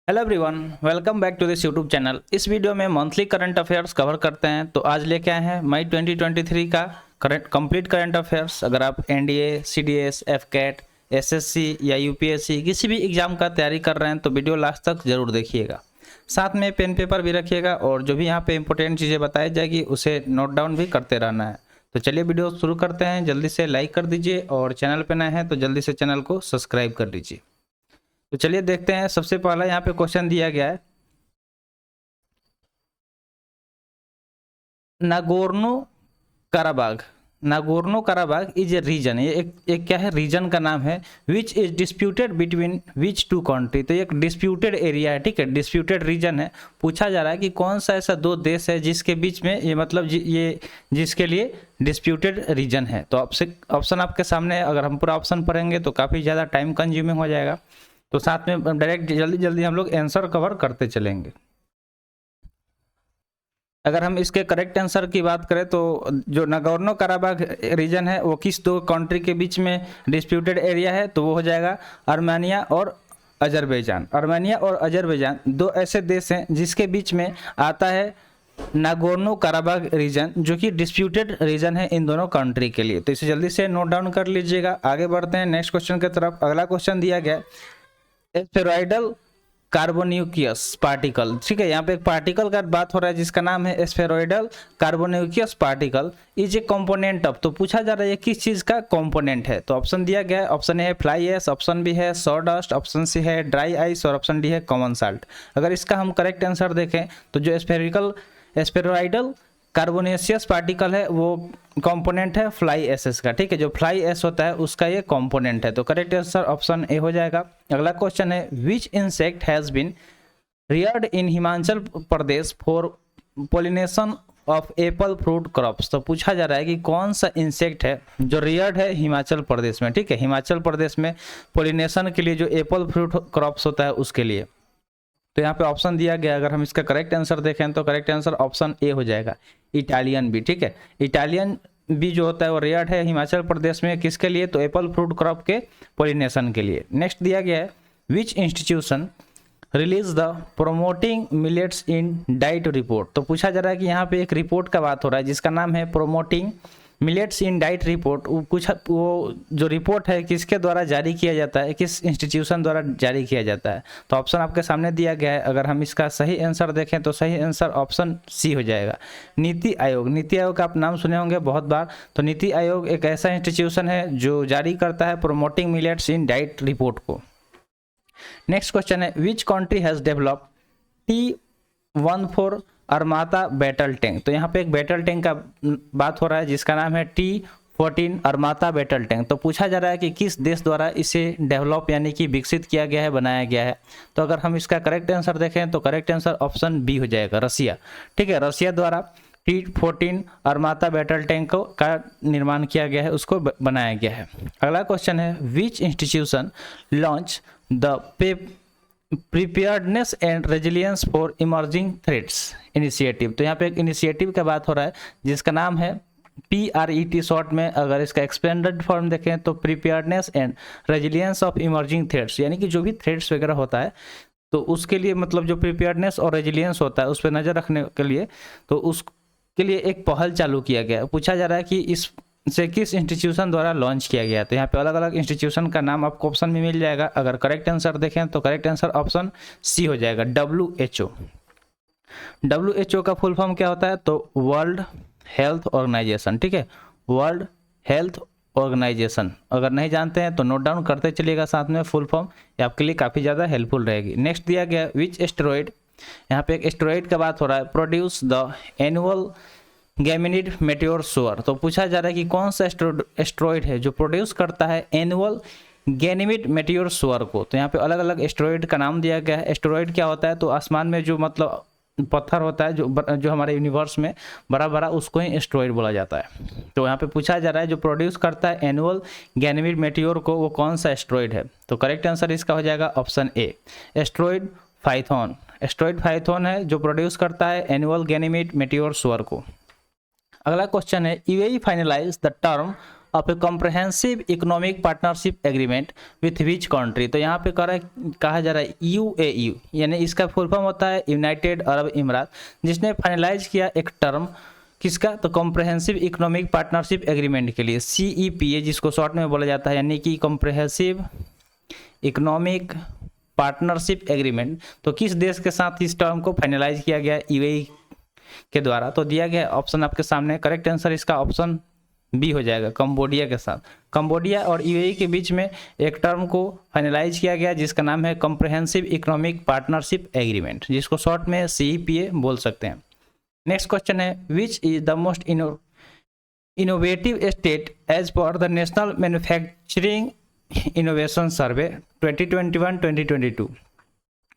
Hello everyone, welcome back to this YouTube channel. इस video में monthly current affairs cover करते हैं। तो आज लेके आए हैं मई 2023 का कंप्लीट करंट अफेयर्स। अगर आप एनडीए, सीडीएस, एफकेट, एसएससी या यूपीएससी किसी भी एग्जाम का तैयारी कर रहे हैं तो वीडियो लास्ट तक जरूर देखिएगा। साथ में पेन पेपर भी रखिएगा और जो भी यहाँ पे इंपॉर्टेंट चीज़ें बताई जाएगी उसे नोट डाउन भी करते रहना है। तो चलिए वीडियो शुरू करते हैं। जल्दी से लाइक कर दीजिए और चैनल पर नए हैं तो जल्दी से चैनल को सब्सक्राइब कर लीजिए। तो चलिए देखते हैं। सबसे पहला यहाँ पे क्वेश्चन दिया गया है, Nagorno Karabakh. Nagorno Karabakh is a region, ये एक क्या है, रीजन का नाम है। Which is disputed between which two country. तो ये एक डिस्प्यूटेड एरिया है, ठीक है, डिस्प्यूटेड रीजन है। पूछा जा रहा है कि कौन सा ऐसा दो देश है जिसके बीच में ये मतलब ये जिसके लिए डिस्प्यूटेड रीजन है। तो ऑप्शन आपके सामने है। अगर हम पूरा ऑप्शन पढ़ेंगे तो काफ़ी ज़्यादा टाइम कंज्यूमिंग हो जाएगा, तो साथ में डायरेक्ट जल्दी जल्दी हम लोग आंसर कवर करते चलेंगे। अगर हम इसके करेक्ट आंसर की बात करें तो जो नागोर्नो काराबाग रीजन है वो किस दो कंट्री के बीच में डिस्प्यूटेड एरिया है, तो वो हो जाएगा आर्मेनिया और अजरबैजान। आर्मेनिया और अजरबैजान दो ऐसे देश हैं जिसके बीच में आता है नागोर्नो काराबाग रीजन, जो कि डिस्प्यूटेड रीजन है इन दोनों कंट्री के लिए। तो इसे जल्दी से नोट डाउन कर लीजिएगा। आगे बढ़ते हैं नेक्स्ट क्वेश्चन की तरफ। अगला क्वेश्चन दिया गया एस्फेरॉइडल कार्बोन्यूक्लियस पार्टिकल, ठीक है, यहाँ पे एक पार्टिकल का बात हो रहा है जिसका नाम है spheroidal carbonaceous particle is a component of. तो पूछा जा रहा है किस चीज का कंपोनेंट है। तो ऑप्शन दिया गया है, ऑप्शन ए है फ्लाई एश, ऑप्शन बी है सॉडस्ट, ऑप्शन सी है ड्राई आइस और ऑप्शन डी है कॉमन साल्ट। अगर इसका हम करेक्ट आंसर देखें तो जो एस्फेरॉइडल कार्बोनेशियस पार्टिकल है वो कंपोनेंट है फ्लाई एशेस का, ठीक है, जो फ्लाई एश होता है उसका ये कंपोनेंट है। तो करेक्ट आंसर ऑप्शन ए हो जाएगा। अगला क्वेश्चन है which insect has been reared in Himachal Pradesh for pollination of apple fruit crops. तो पूछा जा रहा है कि कौन सा इंसेक्ट है जो रियर्ड है हिमाचल प्रदेश में, ठीक है, हिमाचल प्रदेश में पोलिनेशन के लिए जो एप्पल फ्रूट क्रॉप्स होता है उसके लिए। तो यहाँ पे ऑप्शन दिया गया, अगर हम इसका करेक्ट आंसर देखें तो करेक्ट आंसर ऑप्शन ए हो जाएगा, इटालियन बी, ठीक है। इटालियन बी जो होता है वो रेयर्ड है हिमाचल प्रदेश में, किसके लिए, तो एप्पल फ्रूट क्रॉप के पोलिनेशन के लिए। नेक्स्ट दिया गया है विच institution release the promoting millets in diet report. तो पूछा जा रहा है कि यहाँ पे एक रिपोर्ट का बात हो रहा है जिसका नाम है promoting millets in diet report. वो जो रिपोर्ट है किसके द्वारा जारी किया जाता है, किस इंस्टीट्यूशन द्वारा जारी किया जाता है। तो ऑप्शन आपके सामने दिया गया है। अगर हम इसका सही आंसर देखें तो सही आंसर ऑप्शन सी हो जाएगा, नीति आयोग। नीति आयोग का आप नाम सुने होंगे बहुत बार। तो नीति आयोग एक ऐसा इंस्टीट्यूशन है जो जारी करता है promoting millets in diet report को। नेक्स्ट क्वेश्चन है which country has developed T-14 Armata battle tank. तो यहाँ पे एक बैटल टैंक का बात हो रहा है जिसका नाम है T-14 अरमाता बैटल टैंक। तो पूछा जा रहा है कि किस देश द्वारा इसे डेवलप यानी कि विकसित किया गया है, बनाया गया है। तो अगर हम इसका करेक्ट आंसर देखें तो करेक्ट आंसर ऑप्शन बी हो जाएगा, रसिया, ठीक है। रसिया द्वारा T-14 अरमाता बैटल टैंक का निर्माण किया गया है, उसको बनाया गया है। अगला क्वेश्चन है विच institution launch the preparedness and resilience for emerging threats initiative. तो यहाँ पे एक इनिशिएटिव का बात हो रहा है जिसका नाम है PRET शॉर्ट में। अगर इसका एक्सपेंडेड फॉर्म देखें तो preparedness and resilience of emerging threats, यानी कि जो भी थ्रेट्स वगैरह होता है तो उसके लिए मतलब जो प्रिपेयर्डनेस और रेजिलियंस होता है उस पर नज़र रखने के लिए तो उसके लिए एक पहल चालू किया गया। पूछा जा रहा है कि इस से किस इंस्टीट्यूशन द्वारा लॉन्च किया गया। तो यहाँ पे अलग अलग इंस्टीट्यूशन का नाम आपको ऑप्शन में मिल जाएगा। अगर करेक्ट आंसर देखें तो करेक्ट आंसर ऑप्शन सी हो जाएगा, WHO। WHO का फुल फॉर्म क्या होता है, तो वर्ल्ड हेल्थ ऑर्गेनाइजेशन, ठीक है, वर्ल्ड हेल्थ ऑर्गेनाइजेशन। अगर नहीं जानते हैं तो नोट डाउन करते चलिएगा साथ में फुल फॉर्म, ये आपके लिए काफ़ी ज़्यादा हेल्पफुल रहेगी। नेक्स्ट दिया गया विच एस्टेरॉइड, यहाँ पे एक एस्टेरॉइड का बात हो रहा है produce the annual Geminid meteor shower. तो पूछा जा रहा है कि कौन सा एस्टेरॉइड है जो प्रोड्यूस करता है एनुअल गैनिमिड मेटियोर सोअर को। तो यहाँ पे अलग अलग एस्टेरॉइड का नाम दिया गया है। एस्टेरॉइड क्या होता है, तो आसमान में जो मतलब पत्थर होता है जो हमारे यूनिवर्स में बड़ा बड़ा, उसको ही एस्टेरॉइड बोला जाता है। तो यहाँ पे पूछा जा रहा है जो प्रोड्यूस करता है एनुअल गैनिमिड मेटियोर को वो कौन सा एस्टेरॉइड है। तो करेक्ट आंसर इसका हो जाएगा ऑप्शन ए, एस्टेरॉइड फाइथॉन। एस्टेरॉइड फाइथॉन है जो प्रोड्यूस करता है एनुअल गैनिमिड मेटियोर सोअर को। अगला क्वेश्चन है UAE finalise the term of a comprehensive economic partnership agreement with which country. तो यहाँ पे कहा जा रहा है UAE, यानी इसका फुल फॉर्म होता है यूनाइटेड अरब इमरात, जिसने फाइनलाइज किया एक टर्म किसका, तो कॉम्प्रहेंसिव इकोनॉमिक पार्टनरशिप एग्रीमेंट के लिए, CEPA जिसको शॉर्ट में बोला जाता है, यानी कि कॉम्प्रहेंसिव इकोनॉमिक पार्टनरशिप एग्रीमेंट। तो किस देश के साथ इस टर्म को फाइनलाइज किया गया, UAE के द्वारा। तो दिया गया ऑप्शन आपके सामने, करेक्ट आंसर इसका ऑप्शन बी हो जाएगा, कंबोडिया के साथ। कंबोडिया और UAE के बीच में एक टर्म को फाइनलाइज किया गया जिसका नाम है कॉम्प्रहेंसिव इकोनॉमिक पार्टनरशिप एग्रीमेंट, जिसको शॉर्ट में CEPA बोल सकते हैं। नेक्स्ट क्वेश्चन है, which is the most innovative state as per the national manufacturing innovation survey 2021-2022।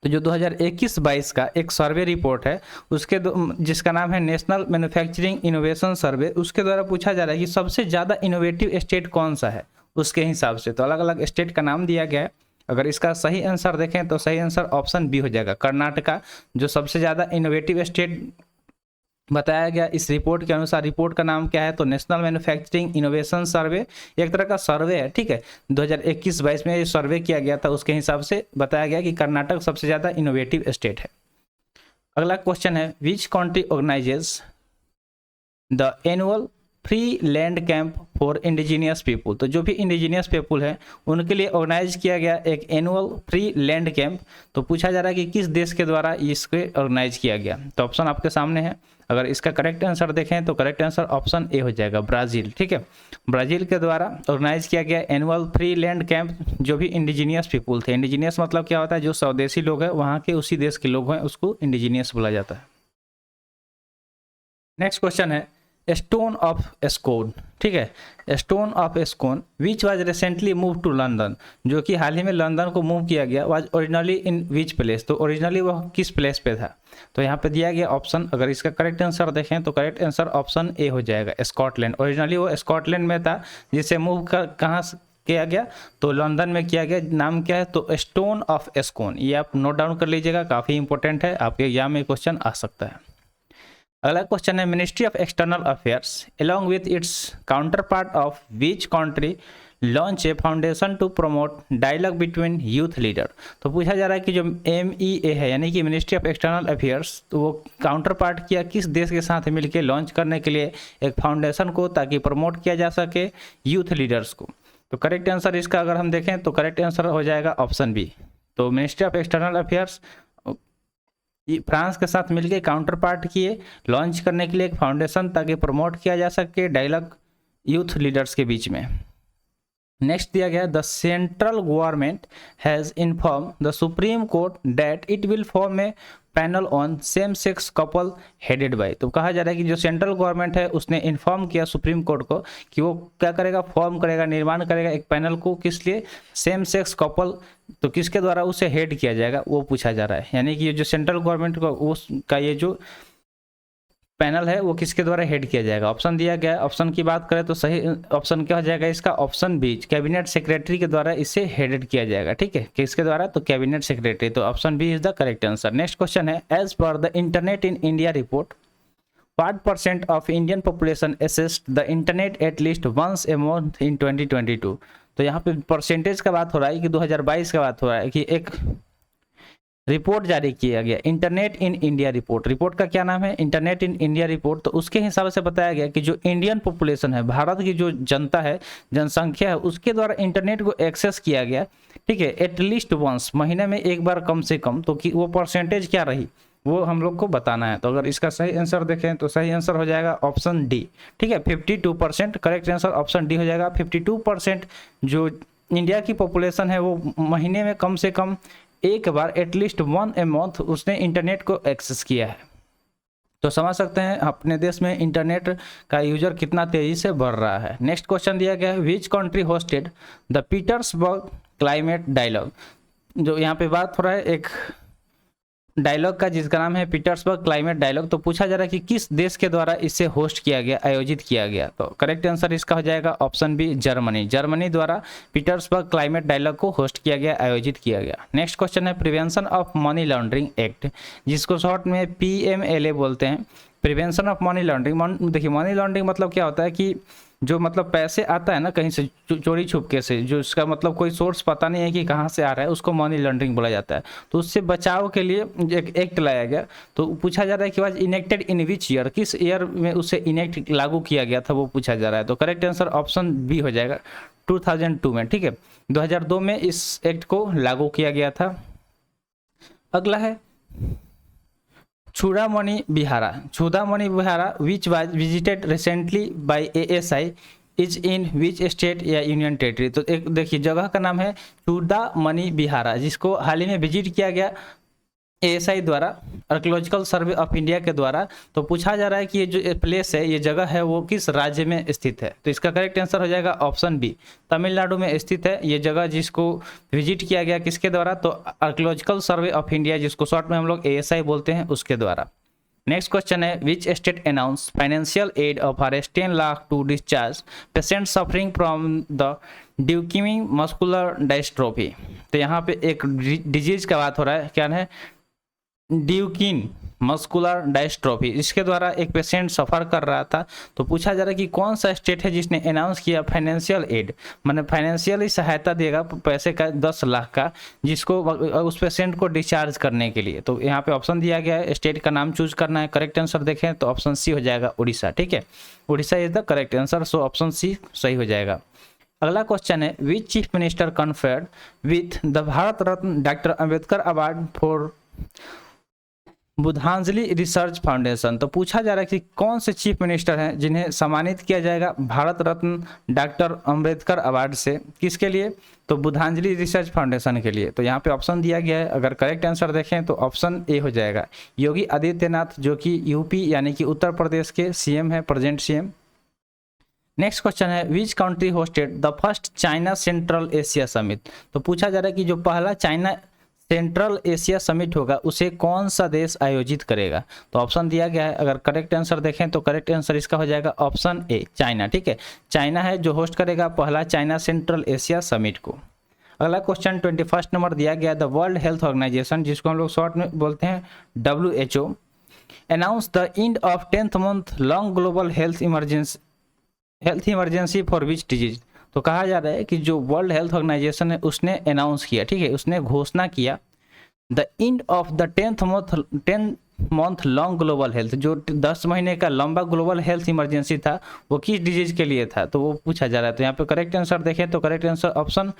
तो जो 2021-22 का एक सर्वे रिपोर्ट है उसके जिसका नाम है नेशनल मैन्युफैक्चरिंग इनोवेशन सर्वे, उसके द्वारा पूछा जा रहा है कि सबसे ज़्यादा इनोवेटिव स्टेट कौन सा है उसके हिसाब से। तो अलग अलग स्टेट का नाम दिया गया है। अगर इसका सही आंसर देखें तो सही आंसर ऑप्शन बी हो जाएगा, कर्नाटका, जो सबसे ज़्यादा इनोवेटिव स्टेट बताया गया इस रिपोर्ट के अनुसार। रिपोर्ट का नाम क्या है, तो नेशनल मैन्युफैक्चरिंग इनोवेशन सर्वे, एक तरह का सर्वे है, ठीक है। 2021-22 में ये सर्वे किया गया था, उसके हिसाब से बताया गया कि कर्नाटक सबसे ज़्यादा इनोवेटिव स्टेट है। अगला क्वेश्चन है, which country organises the annual free land camp for indigenous people. तो जो भी इंडिजीनियस पीपुल है उनके लिए ऑर्गेनाइज किया गया एक एनुअल फ्री लैंड कैंप। तो पूछा जा रहा है कि किस देश के द्वारा इसको ऑर्गेनाइज किया गया। तो ऑप्शन आपके सामने है। अगर इसका करेक्ट आंसर देखें तो करेक्ट आंसर ऑप्शन ए हो जाएगा, ब्राज़ील, ठीक है। ब्राज़ील के द्वारा ऑर्गेनाइज किया गया एनुअल फ्री लैंड कैंप, जो भी इंडिजीनियस पीपुल थे। इंडिजीनियस मतलब क्या होता है, जो स्वदेशी लोग हैं वहाँ के उसी देश के लोग हैं, उसको इंडिजीनियस बोला जाता है। नेक्स्ट क्वेश्चन है, स्टोन ऑफ स्कोन, ठीक है। Stone of Scone which was recently move to London, जो कि हाल ही में लंदन को मूव किया गया, was originally in which place. तो ओरिजिनली वह किस प्लेस पे था। तो यहाँ पे दिया गया ऑप्शन, अगर इसका करेक्ट आंसर देखें तो करेक्ट आंसर ऑप्शन ए हो जाएगा, स्कॉटलैंड। ओरिजिनली वो स्कॉटलैंड में था, जिसे मूव कर कहाँ किया गया, तो लंदन में किया गया। नाम क्या है, तो स्टोन ऑफ स्कोन। ये आप नोट डाउन कर लीजिएगा, काफ़ी इंपॉर्टेंट है, आपके एग्जाम में क्वेश्चन आ सकता है। अगला क्वेश्चन है, ministry of external affairs along with its counterpart of which country launch a foundation to promote dialogue between youth leader. तो पूछा जा रहा है कि जो MEA है, यानी कि मिनिस्ट्री ऑफ एक्सटर्नल अफेयर्स, तो वो काउंटर पार्ट किया किस देश के साथ मिलकर लॉन्च करने के लिए एक फाउंडेशन को, ताकि प्रमोट किया जा सके यूथ लीडर्स को। तो करेक्ट आंसर इसका अगर हम देखें तो करेक्ट आंसर हो जाएगा ऑप्शन बी। तो ministry of external affairs France के साथ मिलकर काउंटर पार्ट किए लॉन्च करने के लिए एक फाउंडेशन, ताकि प्रमोट किया जा सके डायलॉग यूथ लीडर्स के बीच में। नेक्स्ट दिया गया, the central government has inform the supreme court that it will form A panel on same sex couple headed by. तो कहा जा रहा है कि जो सेंट्रल गवर्नमेंट है उसने इन्फॉर्म किया सुप्रीम कोर्ट को कि वो क्या करेगा, फॉर्म करेगा, निर्माण करेगा एक पैनल को, किस लिए, सेम सेक्स कपल। तो किसके द्वारा उसे हेड किया जाएगा वो पूछा जा रहा है, यानी कि जो सेंट्रल गवर्नमेंट को उसका ये जो पैनल है वो किसके द्वारा हेड किया जाएगा। ऑप्शन दिया गया, ऑप्शन की बात करें तो सही ऑप्शन क्या हो जाएगा इसका, ऑप्शन बी, कैबिनेट सेक्रेटरी के द्वारा इसे हेडेड किया जाएगा, ठीक है। किसके द्वारा, तो कैबिनेट सेक्रेटरी। तो option B is the correct answer. Next question है, as per the internet in India report what % of Indian population accessed the internet at least once a month in 2022। तो यहाँ पे परसेंटेज का बात हो रहा है कि 2022 का बात हो रहा है कि एक रिपोर्ट जारी किया गया, internet in India report. Report का क्या नाम है, इंटरनेट इन इंडिया रिपोर्ट। तो उसके हिसाब से बताया गया कि जो इंडियन पॉपुलेशन है, भारत की जो जनता है, जनसंख्या है, उसके द्वारा इंटरनेट को एक्सेस किया गया, ठीक है, एटलीस्ट वंस, महीने में एक बार कम से कम। तो कि वो परसेंटेज क्या रही वो हम लोग को बताना है। तो अगर इसका सही आंसर देखें तो सही आंसर हो जाएगा ऑप्शन डी, ठीक है, 52%। करेक्ट आंसर ऑप्शन डी हो जाएगा। 52% जो इंडिया की पॉपुलेशन है वो महीने में कम से कम एक बार, एटलीस्ट वन ए मंथ, उसने इंटरनेट को एक्सेस किया है। तो समझ सकते हैं अपने देश में इंटरनेट का यूजर कितना तेजी से बढ़ रहा है। नेक्स्ट क्वेश्चन दिया गया है, which country hosted the Petersberg climate dialogue. जो यहाँ पे बात हो रहा है एक डायलॉग का जिसका नाम है पीटर्सबर्ग क्लाइमेट डायलॉग। तो पूछा जा रहा है कि किस देश के द्वारा इसे होस्ट किया गया, आयोजित किया गया। तो करेक्ट आंसर इसका हो जाएगा ऑप्शन बी, जर्मनी। जर्मनी द्वारा पीटर्सबर्ग क्लाइमेट डायलॉग को होस्ट किया गया, आयोजित किया गया। नेक्स्ट क्वेश्चन है, prevention of money laundering act, जिसको शॉर्ट में PMLA बोलते हैं, प्रिवेंशन ऑफ मनी लॉन्ड्रिंग, देखिए मनी लॉन्ड्रिंग मतलब क्या होता है कि जो मतलब पैसे आता है ना कहीं से चोरी छुपके से, जो उसका मतलब कोई सोर्स पता नहीं है कि कहाँ से आ रहा है, उसको मनी लॉन्ड्रिंग बोला जाता है। तो उससे बचाव के लिए एक एक्ट लाया गया। तो पूछा जा रहा है कि was enacted in which year, किस ईयर में उसे इनेक्ट लागू किया गया था, वो पूछा जा रहा है। तो करेक्ट आंसर ऑप्शन बी हो जाएगा 2002 में, ठीक है, 2002 में इस एक्ट को लागू किया गया था। अगला है Chudamani Vihara which was visited recently by ASI is in which state या यूनियन टेरिटरी। तो एक देखिए जगह का नाम है चूड़ामणि विहारा, जिसको हाल ही में विजिट किया गया ASI द्वारा, आर्कियोलॉजिकल सर्वे ऑफ इंडिया के द्वारा। तो पूछा जा रहा है कि ये जो प्लेस है, ये जगह है, वो किस राज्य में स्थित है। तो इसका करेक्ट आंसर हो जाएगा ऑप्शन बी, तमिलनाडु में स्थित है ये जगह, जिसको विजिट किया गया किसके द्वारा, तो आर्कियोलॉजिकल सर्वे ऑफ इंडिया, जिसको शॉर्ट में हम लोग ASI बोलते हैं, उसके द्वारा। नेक्स्ट क्वेश्चन है which state announce financial aid of ₹10 lakh to discharge patient suffering from the Duchenne muscular dystrophy. तो यहाँ पे एक डिजीज का बात हो रहा है, क्या है, ड्यूकिन मस्कुलर डायस्ट्रोफी, इसके द्वारा एक पेशेंट सफ़र कर रहा था। तो पूछा जा रहा है कि कौन सा स्टेट है जिसने अनाउंस किया फाइनेंशियल एड, माने फाइनेंशियली सहायता देगा पैसे का 10 लाख का, जिसको उस पेशेंट को डिस्चार्ज करने के लिए। तो यहाँ पे ऑप्शन दिया गया है, स्टेट का नाम चूज करना है। करेक्ट आंसर देखें तो ऑप्शन सी हो जाएगा उड़ीसा, ठीक है, Orissa is the correct answer, so option C सही हो जाएगा। अगला क्वेश्चन है which chief minister conferred with the Bharat Ratna doctor Ambedkar award for Buddhanjali research foundation. तो पूछा जा रहा है कि कौन से चीफ मिनिस्टर हैं जिन्हें सम्मानित किया जाएगा भारत रत्न डॉक्टर अंबेडकर अवार्ड से, किसके लिए, तो बुद्धांजलि रिसर्च फाउंडेशन के लिए। तो यहाँ पे ऑप्शन दिया गया है, अगर करेक्ट आंसर देखें तो ऑप्शन ए हो जाएगा, योगी आदित्यनाथ, जो कि यूपी यानी कि उत्तर प्रदेश के CM है, प्रेजेंट CM। नेक्स्ट क्वेश्चन है which country hosted the first China central Asia summit. तो पूछा जा रहा है कि जो पहला चाइना सेंट्रल एशिया समिट होगा उसे कौन सा देश आयोजित करेगा। तो ऑप्शन दिया गया है, अगर करेक्ट आंसर देखें तो करेक्ट आंसर इसका हो जाएगा ऑप्शन ए, चाइना, ठीक है, चाइना है जो होस्ट करेगा पहला चाइना सेंट्रल एशिया समिट को। अगला क्वेश्चन 21 नंबर दिया गया द वर्ल्ड हेल्थ ऑर्गेनाइजेशन, जिसको हम लोग शॉर्ट में बोलते हैं WHO, announce the end of 10th month long global health emergency for which disease. तो कहा जा रहा है कि जो वर्ल्ड हेल्थ ऑर्गेनाइजेशन है उसने अनाउंस किया, ठीक है, उसने घोषणा किया the end of the 10th month long global health, जो 10 महीने का लंबा ग्लोबल हेल्थ इमरजेंसी था, वो किस डिजीज के लिए था, तो वो पूछा जा रहा है। तो यहाँ पे करेक्ट आंसर देखें तो करेक्ट आंसर ऑप्शन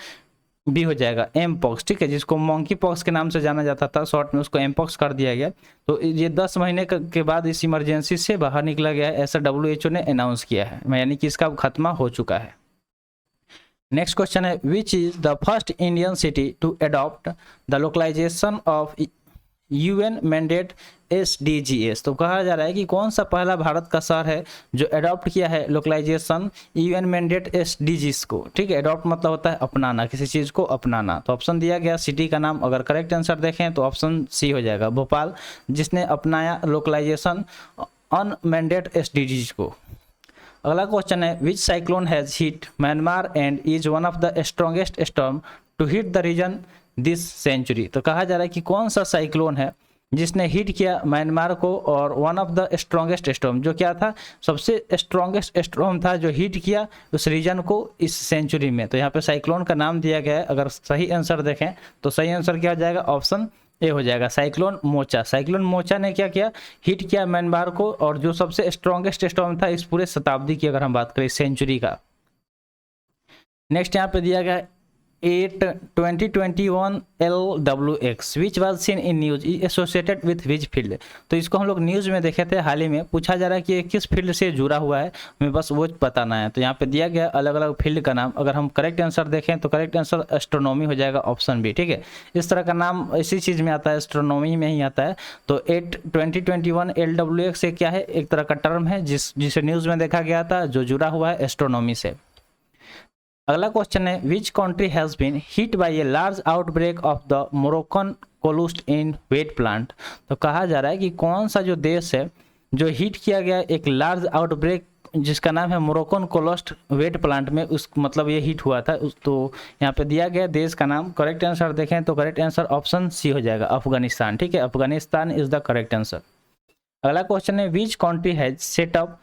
बी हो जाएगा, एमपॉक्स, ठीक है, जिसको मंकी पॉक्स के नाम से जाना जाता था, शॉर्ट में उसको एमपॉक्स कर दिया गया। तो ये 10 महीने के बाद इस इमरजेंसी से बाहर निकला गया है, ऐसा WHO ने अनाउंस किया है, यानी कि इसका खात्मा हो चुका है। नेक्स्ट क्वेश्चन है which is the first Indian city to adopt the localisation of UN mandate SDGs। तो कहा जा रहा है कि कौन सा पहला भारत का शहर है जो अडॉप्ट किया है लोकलाइजेशन UN मैंडेट SDGs को, ठीक है, अडॉप्ट मतलब होता है अपनाना, किसी चीज़ को अपनाना। तो ऑप्शन दिया गया सिटी का नाम, अगर करेक्ट आंसर देखें तो ऑप्शन सी हो जाएगा, भोपाल, जिसने अपनाया लोकलाइजेशन अनमैंडेट SDGs को। अगला क्वेश्चन है which cyclone has hit Myanmar and is one of the strongest storm to hit the region this century. तो कहा जा रहा है कि कौन सा साइक्लोन है जिसने हिट किया म्यांमार को, और one of the strongest storm, जो क्या था, सबसे स्ट्रॉन्गेस्ट स्टॉर्म था जो हिट किया उस रीजन को इस सेंचुरी में। तो यहाँ पे साइक्लोन का नाम दिया गया है, अगर सही आंसर देखें तो सही आंसर क्या हो जाएगा, ऑप्शन ए हो जाएगा, साइक्लोन मोचा। साइक्लोन मोचा ने क्या किया, हिट किया म्यांमार को, और जो सबसे स्ट्रॉन्गेस्ट स्टॉर्म था इस पूरे शताब्दी की अगर हम बात करें सेंचुरी का। नेक्स्ट यहाँ पे दिया गया 2021 LWX which was seen in news associated with which field. तो इसको हम लोग न्यूज़ में देखे थे हाल ही में, पूछा जा रहा है कि ये किस फील्ड से जुड़ा हुआ है, हमें बस वो बताना है। तो यहाँ पे दिया गया अलग अलग फील्ड का नाम, अगर हम करेक्ट आंसर देखें तो करेक्ट आंसर एस्ट्रोनॉमी हो जाएगा, ऑप्शन बी, ठीक है, इस तरह का नाम इसी चीज़ में आता है, एस्ट्रोनॉमी में ही आता है। तो 2021 LWX से क्या है, एक तरह का टर्म है जिसे न्यूज़ में देखा गया था, जो जुड़ा हुआ है एस्ट्रोनॉमी से। अगला क्वेश्चन है which country has been hit by a large outbreak of the Moroccan locust in wheat plant. तो कहा जा रहा है कि कौन सा जो देश है जो हिट किया गया एक लार्ज आउटब्रेक जिसका नाम है मोरक्कन कोलस्ट वेट प्लांट में, उस मतलब ये हिट हुआ था तो यहाँ पे दिया गया देश का नाम। करेक्ट आंसर देखें तो करेक्ट आंसर ऑप्शन सी हो जाएगा, अफगानिस्तान, ठीक है, Afghanistan is the correct answer. अगला क्वेश्चन है which country has set up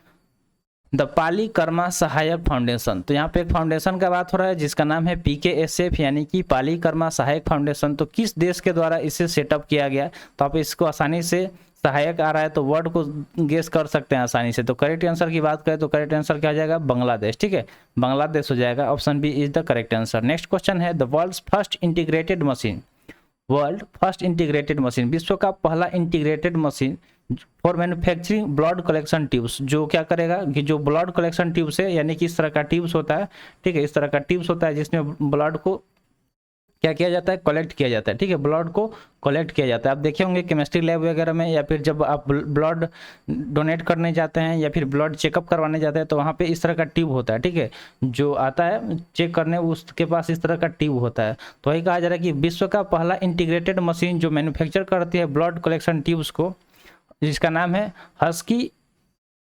the Pali Karma Sahayak foundation. तो यहाँ पे एक फाउंडेशन का बात हो रहा है जिसका नाम है PKSF यानी कि पाली कर्मा सहायक फाउंडेशन। तो किस देश के द्वारा इसे सेटअप किया गया, तो आप इसको आसानी से, सहायक आ रहा है तो वर्ड को गेस कर सकते हैं आसानी से। तो करेक्ट आंसर की बात करें तो करेक्ट आंसर क्या हो जाएगा, बांग्लादेश। ठीक है, बांग्लादेश हो जाएगा, option B is the correct answer. Next question है the world's first integrated machine. World first integrated machine, विश्व का पहला integrated machine for manufacturing blood collection tubes, जो क्या करेगा कि जो ब्लड कलेक्शन ट्यूब्स है, यानी कि इस तरह का ट्यूब्स होता है, ठीक है, इस तरह का ट्यूब्स होता है जिसमें ब्लड को क्या किया जाता है, कलेक्ट किया जाता है। ठीक है, ब्लड को कलेक्ट किया जाता है। आप देखे होंगे केमिस्ट्री लैब वगैरह में, या फिर जब आप ब्लड डोनेट करने जाते हैं या फिर ब्लड चेकअप करवाने जाते हैं तो वहाँ पे इस तरह का ट्यूब होता है। ठीक है, जो आता है चेक करने उसके पास इस तरह का ट्यूब होता है। तो वही कहा जा रहा है कि विश्व का पहला इंटीग्रेटेड मशीन जो मैन्युफैक्चर करती है ब्लड कलेक्शन ट्यूब्स को, जिसका नाम है Husky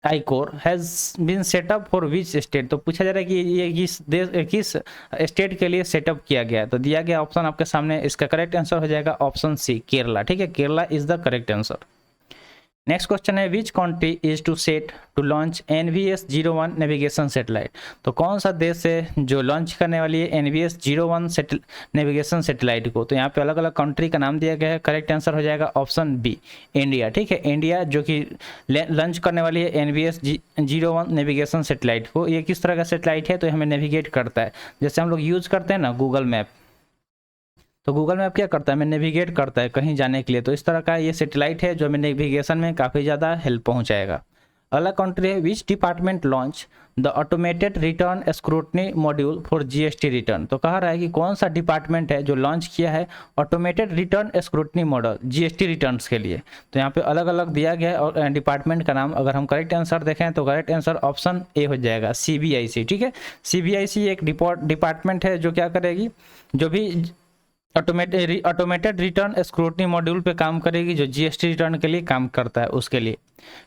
iCore, has been setup for which state. तो पूछा जा रहा है कि ये किस देश, किस स्टेट के लिए सेटअप किया गया है। तो दिया गया ऑप्शन आपके सामने, इसका करेक्ट आंसर हो जाएगा ऑप्शन सी, केरला। ठीक है, Kerala is the correct answer. Next question है which country is to set to launch NVS-01 navigation satellite. तो कौन सा देश है जो लॉन्च करने वाली है NVS-01 नेविगेशन सैटेलाइट को। तो यहाँ पे अलग अलग कंट्री का नाम दिया गया है, करेक्ट आंसर हो जाएगा ऑप्शन बी, इंडिया। ठीक है, इंडिया जो कि लॉन्च करने वाली है NVS-01 नेविगेशन सैटेलाइट को। ये किस तरह का सैटेलाइट है, तो हमें नेविगेट करता है, जैसे हम लोग यूज करते हैं ना गूगल मैप। तो गूगल मैप क्या करता है, हमें नेविगेट करता है कहीं जाने के लिए। तो इस तरह का ये सैटेलाइट है जो हमें नेविगेशन में काफ़ी ज़्यादा हेल्प पहुंचाएगा। अगला कंट्री है which department launch the automated return scrutiny module for GST return. तो कहा रहा है कि कौन सा डिपार्टमेंट है जो लॉन्च किया है automated return scrutiny model GST returns के लिए। तो यहाँ पे अलग अलग दिया गया है और डिपार्टमेंट का नाम। अगर हम करेक्ट आंसर देखें तो करेक्ट आंसर ऑप्शन ए हो जाएगा, CBIC। ठीक है, CBIC एक डिपार्टमेंट है जो क्या करेगी, जो भी ऑटोमेटेड रिटर्न स्क्रूटनी मॉड्यूल पे काम करेगी, जो GST रिटर्न के लिए काम करता है उसके लिए।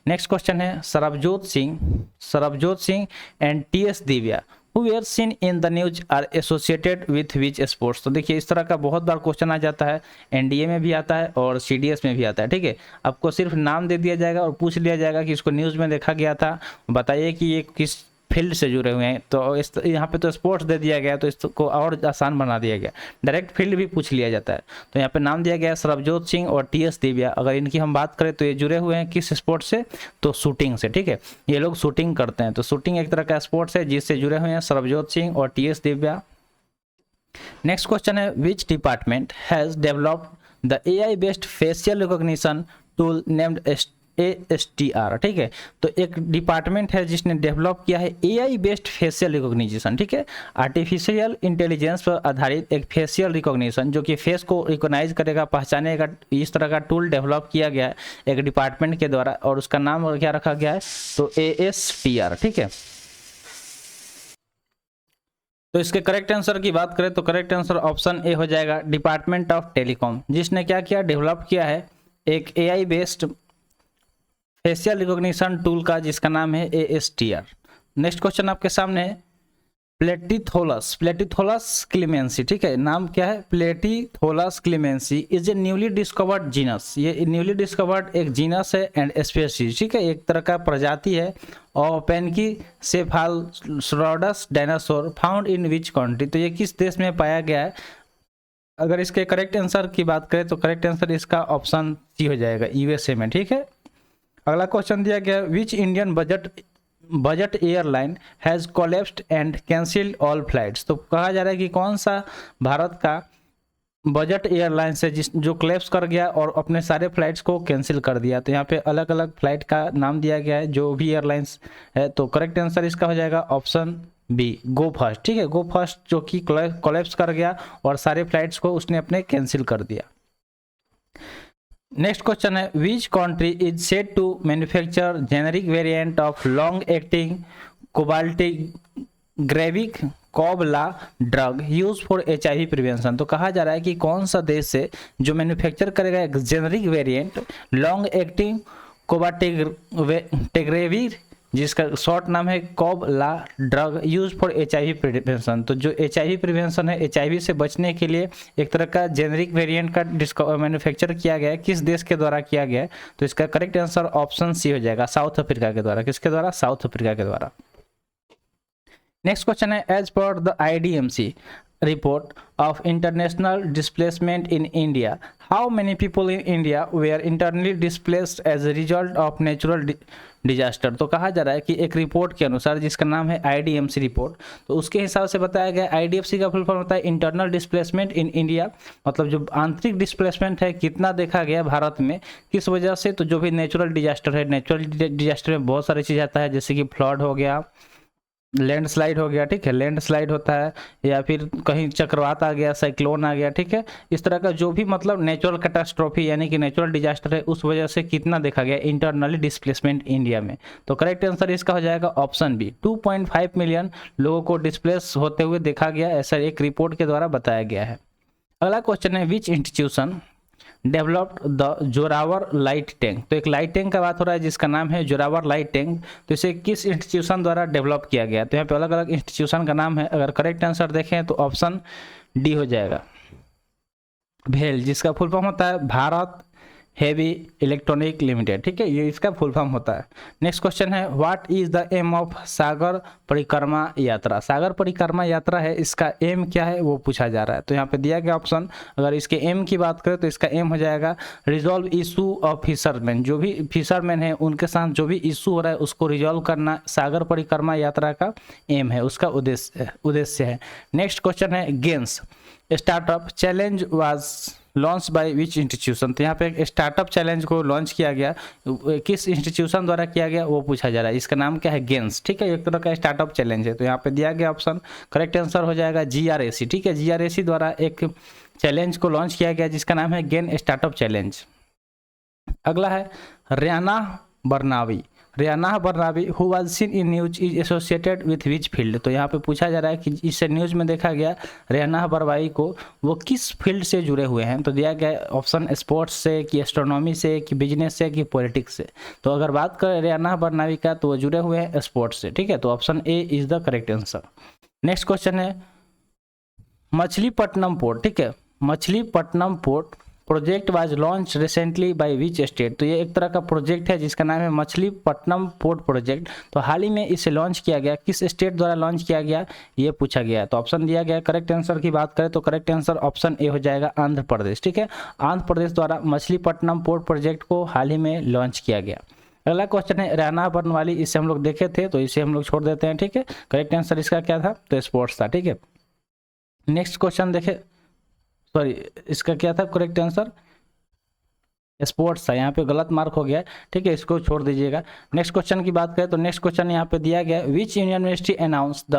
नेक्स्ट क्वेश्चन है Sarabjot Singh and TS Divya who were seen in the news are associated with which sports। तो देखिए इस तरह का बहुत बार क्वेश्चन आ जाता है, NDA में भी आता है और CDS में भी आता है। ठीक है, आपको सिर्फ नाम दे दिया जाएगा और पूछ लिया जाएगा कि इसको न्यूज़ में देखा गया था, बताइए कि ये किस फील्ड से जुड़े हुए हैं। तो इस यहाँ पे तो स्पोर्ट्स दे दिया गया, तो इसको और आसान बना दिया गया, डायरेक्ट फील्ड भी पूछ लिया जाता है। तो यहाँ पे नाम दिया गया सरबजोत सिंह और TS दिव्या। अगर इनकी हम बात करें तो ये जुड़े हुए हैं किस स्पोर्ट से, तो शूटिंग से। ठीक है, ये लोग शूटिंग करते हैं, तो शूटिंग एक तरह का स्पोर्ट्स है जिससे जुड़े हुए हैं सरबजोत सिंह और TS दिव्या। नेक्स्ट क्वेश्चन है which department has developed the AI based facial recognition tool named ASTR। ठीक है, तो एक डिपार्टमेंट है जिसने डेवलप किया है AI बेस्ड फेशियल रिकॉग्निशन। ठीक है, आर्टिफिशियल इंटेलिजेंस पर आधारित एक फेशियल रिकॉग्निशन जो कि फेस को रिकॉग्नाइज करेगा, पहचानेगा, इस तरह का टूल डेवलप किया गया है एक डिपार्टमेंट के द्वारा और उसका नाम क्या रखा गया है, तो ASTR। ठीक है, तो इसके करेक्ट आंसर की बात करें तो करेक्ट आंसर ऑप्शन ए हो जाएगा, डिपार्टमेंट ऑफ टेलीकॉम, जिसने क्या किया, डेवलप किया है एक AI based facial recognition tool का जिसका नाम है ASTR। नेक्स्ट क्वेश्चन आपके सामने है प्लेटिथोलस क्लेमेंसी। ठीक है, नाम क्या है, Platytholus clemensi is a newly discovered genus. ये न्यूली डिस्कवर्ड एक जीनस है एंड स्पीशीज। ठीक है, एक तरह का प्रजाति है और pachycephalosaurus dinosaur found in which country. तो ये किस देश में पाया गया है। अगर इसके करेक्ट आंसर की बात करें तो करेक्ट आंसर इसका ऑप्शन सी हो जाएगा, USA में। ठीक है, अगला क्वेश्चन दिया गया which Indian budget airline has collapsed and cancelled all flights. तो कहा जा रहा है कि कौन सा भारत का बजट एयरलाइन से जो कोलैप्स कर गया और अपने सारे फ्लाइट्स को कैंसिल कर दिया। तो यहाँ पे अलग अलग फ्लाइट का नाम दिया गया है जो भी एयरलाइंस है। तो करेक्ट आंसर इसका हो जाएगा ऑप्शन बी, गो फर्स्ट। ठीक है, गो फर्स्ट जो कि कोलैप्स कर गया और सारे फ्लाइट्स को उसने अपने कैंसिल कर दिया। नेक्स्ट क्वेश्चन है which country is set to manufacture generic variant of long acting cabotegravir कोबला drug use for HIV prevention. तो कहा जा रहा है कि कौन सा देश है जो मैन्युफैक्चर करेगा एक generic variant long acting cabotegravir जिसका शॉर्ट नाम है cab la drug use for HIV prevention. तो जो HIV प्रिवेंशन है, HIV से बचने के लिए एक तरह का जेनरिक वेरिएंट का मैन्युफैक्चर किया गया है, किस देश के द्वारा किया गया है? तो इसका करेक्ट आंसर ऑप्शन सी हो जाएगा, साउथ अफ्रीका के द्वारा। किसके द्वारा? साउथ अफ्रीका के द्वारा। नेक्स्ट क्वेश्चन है, as per the IDMC report of international displacement in India, how many people in India were internally displaced as a result of natural disaster? तो कहा जा रहा है कि एक रिपोर्ट के अनुसार, जिसका नाम है IDMC रिपोर्ट, तो उसके हिसाब से बताया गया, IDFC का फुल फॉर्म होता है इंटरनल डिस्प्लेसमेंट इन इंडिया, मतलब जो आंतरिक डिस्प्लेसमेंट है कितना देखा गया भारत में, किस वजह से? तो जो भी नेचुरल डिजास्टर है, नेचुरल डिजास्टर में बहुत सारी चीज़ आता है, जैसे कि फ्लड हो गया, लैंडस्लाइड हो गया, ठीक है, लैंडस्लाइड होता है, या फिर कहीं चक्रवात आ गया, साइक्लोन आ गया, ठीक है, इस तरह का जो भी मतलब नेचुरल कैटास्ट्रोफी यानी कि नेचुरल डिजास्टर है, उस वजह से कितना देखा गया इंटरनली डिस्प्लेसमेंट इंडिया में? तो करेक्ट आंसर इसका हो जाएगा ऑप्शन बी, 2.5 मिलियन लोगों को डिस्प्लेस होते हुए देखा गया, ऐसा एक रिपोर्ट के द्वारा बताया गया है। अगला क्वेश्चन है, विच institution developed the Zorawar light tank? तो एक लाइट टैंक का बात हो रहा है जिसका नाम है जोरावर लाइट टैंक, तो इसे किस इंस्टीट्यूशन द्वारा डेवलप किया गया? तो यहाँ पे अलग अलग इंस्टीट्यूशन का नाम है। अगर करेक्ट आंसर देखें तो ऑप्शन डी हो जाएगा, भेल, जिसका फुल फॉर्म होता है भारत हेवी इलेक्ट्रॉनिक लिमिटेड, ठीक है, ये इसका फुल फॉर्म होता है। नेक्स्ट क्वेश्चन है, what is the aim of Sagar Parikrama Yatra? सागर परिक्रमा यात्रा है, इसका एम क्या है वो पूछा जा रहा है। तो यहाँ पे दिया गया ऑप्शन, अगर इसके एम की बात करें तो इसका एम हो जाएगा रिजॉल्व इशू ऑफ फिशरमैन, जो भी फिशरमैन है उनके साथ जो भी इशू हो रहा है उसको रिजॉल्व करना सागर परिक्रमा यात्रा का एम है, उसका उद्देश्य है। नेक्स्ट क्वेश्चन है, games startup challenge was launch by which institution? तो यहाँ पे एक स्टार्टअप चैलेंज को लॉन्च किया गया, किस इंस्टीट्यूशन द्वारा किया गया वो पूछा जा रहा है। इसका नाम क्या है? गेन्स, ठीक है, एक तरह का स्टार्टअप चैलेंज है। तो यहाँ पे दिया गया ऑप्शन, करेक्ट आंसर हो जाएगा GRAC, ठीक है, GRAC द्वारा एक चैलेंज को लॉन्च किया गया जिसका नाम है गेन स्टार्टअप चैलेंज। अगला है, Rayyanah Barnawi, Rayyanah Barnawi who was seen in news is associated with which field? तो यहाँ पे पूछा जा रहा है कि इस न्यूज में देखा गया रियाना बरनावी को वो किस फील्ड से जुड़े हुए हैं? तो दिया गया ऑप्शन स्पोर्ट्स से, कि एस्ट्रोनॉमी से, कि बिजनेस से, कि पॉलिटिक्स से। तो अगर बात करें रियाना बरनावी का तो वो जुड़े हुए हैं स्पोर्ट्स से, ठीक है, तो option A is the correct answer. Next question है, मछलीपट्टनम पोर्ट, ठीक है, Machilipatnam port project was launch recently by which state? तो ये एक तरह का प्रोजेक्ट है जिसका नाम है मछलीपट्टनम पोर्ट प्रोजेक्ट, तो हाल ही में इसे लॉन्च किया गया, किस स्टेट द्वारा लॉन्च किया गया ये पूछा गया है। तो ऑप्शन दिया गया, करेक्ट आंसर की बात करें तो करेक्ट आंसर ऑप्शन ए हो जाएगा आंध्र प्रदेश, ठीक है, आंध्र प्रदेश द्वारा मछलीपट्टनम पोर्ट प्रोजेक्ट को हाल ही में लॉन्च किया गया। अगला क्वेश्चन है, रियाना बरनावी, इसे हम लोग देखे थे तो इसे हम लोग छोड़ देते हैं, ठीक है, करेक्ट आंसर इसका क्या था? तो स्पोर्ट्स था, ठीक है। नेक्स्ट क्वेश्चन देखे, सॉरी इसका क्या था करेक्ट आंसर? स्पोर्ट्स था, यहाँ पे गलत मार्क हो गया, ठीक है, इसको छोड़ दीजिएगा। नेक्स्ट क्वेश्चन की बात करें तो नेक्स्ट क्वेश्चन यहाँ पे दिया गया, विच union ministry announce the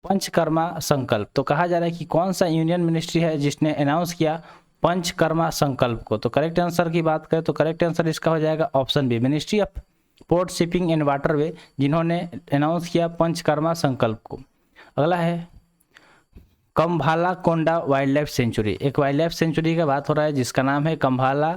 panchakarma संकल्प? तो कहा जा रहा है कि कौन सा यूनियन मिनिस्ट्री है जिसने अनाउंस किया पंचकर्मा संकल्प को? तो करेक्ट आंसर की बात करें तो करेक्ट आंसर इसका हो जाएगा option B, ministry of port shipping and waterway, जिन्होंने अनाउंस किया पंचकर्मा संकल्प को। अगला है, Kambalakonda wild life sanctuary, एक वाइल्ड लाइफ सेंचुरी का बात हो रहा है जिसका नाम है कम्भाला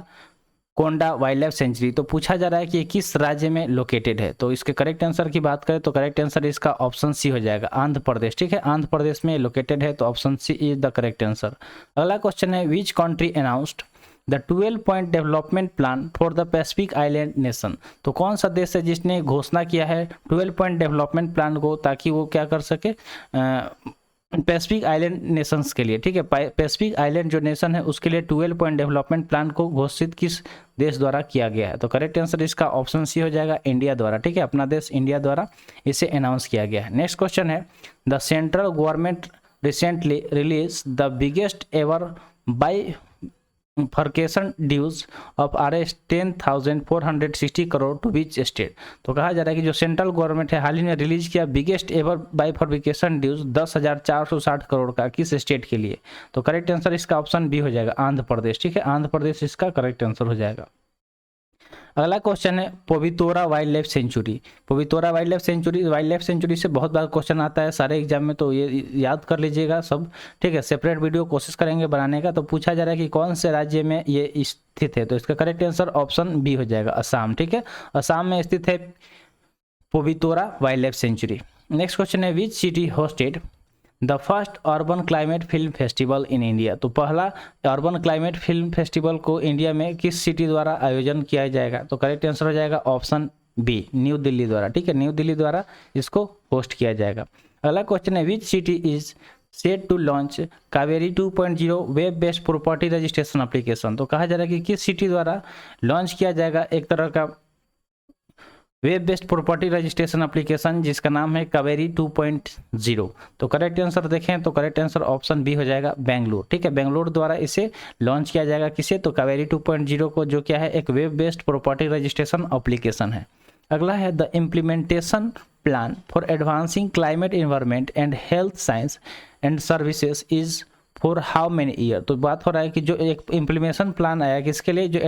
कोंडा वाइल्ड लाइफ सेंचुरी। तो पूछा जा रहा है कि ये किस राज्य में लोकेटेड है? तो इसके करेक्ट आंसर की बात करें तो करेक्ट आंसर इसका ऑप्शन सी हो जाएगा, आंध्र प्रदेश, ठीक है, आंध्र प्रदेश में लोकेटेड है, तो option C is the correct answer. अगला क्वेश्चन है, which country announced the 12 point development plan for the Pacific island nation? तो कौन सा देश है जिसने घोषणा किया है 12 पॉइंट डेवलपमेंट प्लान को, ताकि वो क्या कर सके पैसिफिक आइलैंड नेशंस के लिए, ठीक है, पैसिफिक आइलैंड जो नेशन है उसके लिए 12 पॉइंट डेवलपमेंट प्लान को घोषित किस देश द्वारा किया गया है? तो करेक्ट आंसर इसका ऑप्शन सी हो जाएगा, इंडिया द्वारा, ठीक है, अपना देश इंडिया द्वारा इसे अनाउंस किया गया है। नेक्स्ट क्वेश्चन है, the central government recently release the biggest ever bifurcation dues of Rs 10,460 crore to which state? तो कहा जा रहा है कि जो सेंट्रल गवर्नमेंट है हाल ही में रिलीज किया biggest ever bifurcation dues 10,460 crore का, किस स्टेट के लिए? तो करेक्ट आंसर इसका ऑप्शन बी हो जाएगा, आंध्र प्रदेश, ठीक है, आंध्र प्रदेश इसका करेक्ट आंसर हो जाएगा। अगला क्वेश्चन है, Pobitora wild life sanctuary, Pobitora wild life sanctuary से बहुत बार क्वेश्चन आता है सारे एग्जाम में, तो ये याद कर लीजिएगा सब, ठीक है, सेपरेट वीडियो कोशिश करेंगे बनाने का। तो पूछा जा रहा है कि कौन से राज्य में ये स्थित है? तो इसका करेक्ट आंसर ऑप्शन बी हो जाएगा, असम, ठीक है, असम में स्थित है Pobitora wild life sanctuary. Next question है which city hosted the first urban climate film festival in India. तो पहला अर्बन क्लाइमेट फिल्म फेस्टिवल को इंडिया में किस सिटी द्वारा आयोजन किया जाएगा? तो करेक्ट आंसर हो जाएगा ऑप्शन बी, न्यू दिल्ली द्वारा। ठीक है, न्यू दिल्ली द्वारा इसको होस्ट किया जाएगा। अगला क्वेश्चन है which city is set to launch Kaveri 2.0 web based property registration application. तो कहा जा रहा है कि किस सिटी द्वारा लॉन्च किया जाएगा एक तरह का web based property registration application जिसका नाम है कावेरी 2.0। तो करेक्ट आंसर देखें तो करेक्ट आंसर ऑप्शन बी हो जाएगा बेंगलुरु। ठीक है, बेंगलुरु द्वारा इसे लॉन्च किया जाएगा। किसे? तो कावेरी 2.0 को, जो क्या है एक web based property registration application है। अगला है the implementation plan for advancing climate environment and health science and services is for how many year. तो बात हो रहा है कि जो एक इम्प्लीमेशन प्लान आया किसके लिए, जो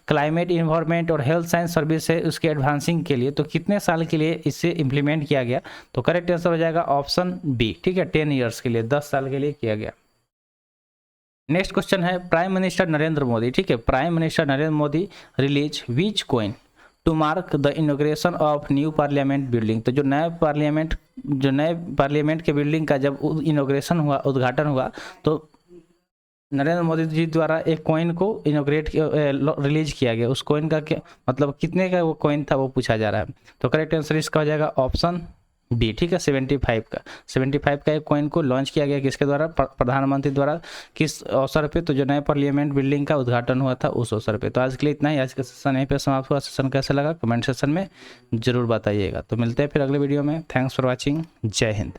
क्लाइमेट इन्वायरमेंट और हेल्थ साइंस सर्विस है उसके एडवांसिंग के लिए, तो कितने साल के लिए इसे इम्प्लीमेंट किया गया? तो करेक्ट आंसर हो जाएगा ऑप्शन बी। ठीक है, 10 ईयर्स के लिए, 10 साल के लिए किया गया। नेक्स्ट क्वेश्चन है प्राइम मिनिस्टर नरेंद्र मोदी। ठीक है, prime minister Narendra Modi release which coin to mark the inauguration of new parliament building. तो जो नए पार्लियामेंट के बिल्डिंग का जब इनॉग्रेशन हुआ, उद्घाटन हुआ, तो नरेंद्र मोदी जी द्वारा एक कॉइन को इनॉग्रेट रिलीज किया गया। उस कॉइन का क्या मतलब, कितने का वो कॉइन था वो पूछा जा रहा है। तो करेक्ट आंसर इसका हो जाएगा ऑप्शन बी। ठीक है, 75 का एक कॉइन को लॉन्च किया गया किसके द्वारा? प्रधानमंत्री द्वारा। किस अवसर पे? तो जो नए पार्लियामेंट बिल्डिंग का उद्घाटन हुआ था उस अवसर पे। तो आज के लिए इतना ही। आज का सेशन यहीं पे समाप्त हुआ। सेशन कैसा लगा कमेंट सेक्शन में जरूर बताइएगा। तो मिलते हैं फिर अगले वीडियो में। Thanks for watching. जय हिंद।